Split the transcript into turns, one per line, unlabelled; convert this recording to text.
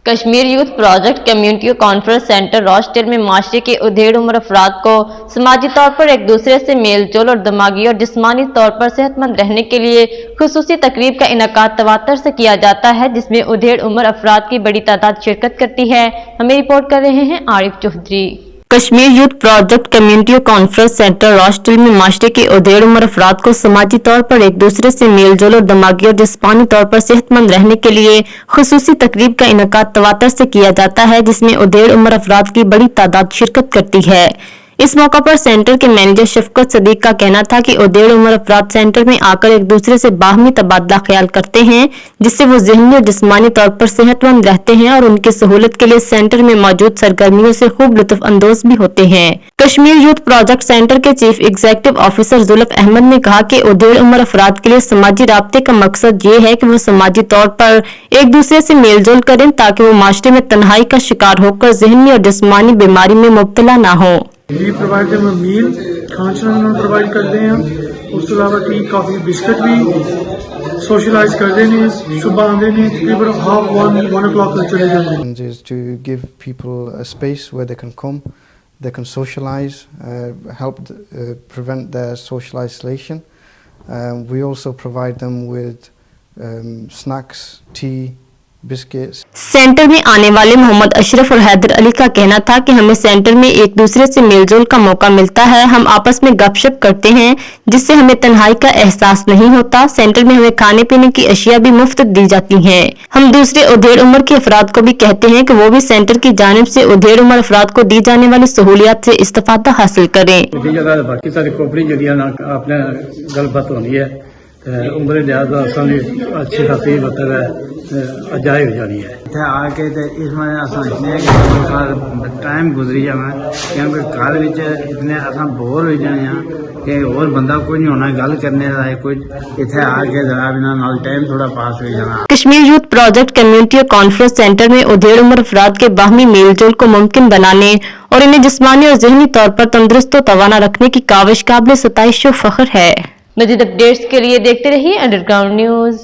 Kashmir youth project community conference centre راسٹل میں معاشرے کے ادھیڑ عمر افراد کو سماجی طور پر ایک دوسرے سے میل جول اور دماغی اور جسمانی طور پر صحت مند رہنے کے لیے خصوصی تقریب کا انعقاد تواتر سے کیا جاتا ہے، جس میں ادھیڑ عمر افراد کی بڑی تعداد شرکت کرتی ہے۔ ہمیں رپورٹ کر رہے ہیں Arif Chaudhry. Kashmir youth project community conference centre راسٹل میں معاشرے کے ادھیڑ عمر افراد کو سماجی طور پر ایک دوسرے سے میل جول اور دماغی اور جسمانی طور پر صحت مند رہنے کے لیے خصوصی تقریب کا انعقاد تواتر سے کیا جاتا ہے، جس میں ادھیڑ عمر افراد کی بڑی تعداد شرکت کرتی ہے۔ اس موقع پر سینٹر کے مینیجر شفقت صدیق کا کہنا تھا کہ ادھیڑ عمر افراد سینٹر میں آ کر ایک دوسرے سے باہمی تبادلہ خیال کرتے ہیں، جس سے وہ ذہنی اور جسمانی طور پر صحت مند رہتے ہیں اور ان کی سہولت کے لیے سینٹر میں موجود سرگرمیوں سے خوب لطف اندوز بھی ہوتے ہیں۔ کشمیر یوتھ پروجیکٹ سینٹر کے چیف ایگزیکٹو آفیسر زلف احمد نے کہا کہ ادھیڑ عمر افراد کے لیے سماجی رابطے کا مقصد یہ ہے کہ وہ سماجی طور پر ایک دوسرے سے میل جول کریں تاکہ وہ معاشرے میں تنہائی کا شکار ہو کر ذہنی اور جسمانی بیماری میں مبتلا نہ ہوں۔
We provide them a meal, کھانا انہوں نے پرووائڈ کرتے ہیں، اس کے علاوہ ٹی کافی بسکٹ بھی سوشلائز کرتے ہیں، صبح آتے ہیں تقریباً 1 o'clock تک چلے جاتے ہیں۔
Is to give people a space where they can come, they can socialize, help prevent their social isolation. We also provide them with snacks, tea, biscuits.
Centre میں آنے والے محمد اشرف اور حیدر علی کا کہنا تھا کہ ہمیں سینٹر میں ایک دوسرے سے میل جول کا موقع ملتا ہے، ہم آپس میں گپ شپ کرتے ہیں جس سے ہمیں تنہائی کا احساس نہیں ہوتا۔ سینٹر میں ہمیں کھانے پینے کی اشیاء بھی مفت دی جاتی ہیں۔ ہم دوسرے ادھیڑ عمر کے افراد کو بھی کہتے ہیں کہ وہ بھی سینٹر کی جانب سے ادھیڑ عمر افراد کو دی جانے والی سہولیات سے استفادہ حاصل کریں۔
باقی ساری کھوپڑی جڑی اپنے گل بات ہونی ہے، عمر لحاظ اچھی خاصی مطلب اجائے ہو جانی ہے۔
آ کے اس میں ٹائم گزری جانا کیونکہ گھر اتنے بور ہو جانے ہیں کہ اور بندہ کوئی نہیں ہونا گل کرنے کا، کچھ اتنے آ کے ذرا ٹائم تھوڑا پاس ہو جانا۔
Kashmir youth project community conference centre میں ادھیڑ عمر افراد کے باہمی میل جول کو ممکن بنانے اور انہیں جسمانی اور ذہنی طور پر تندرست و توانا رکھنے کی کاوش قابل ستائش و فخر ہے۔ مزید اپڈیٹس کے لیے دیکھتے رہیے انڈر گراؤنڈ نیوز۔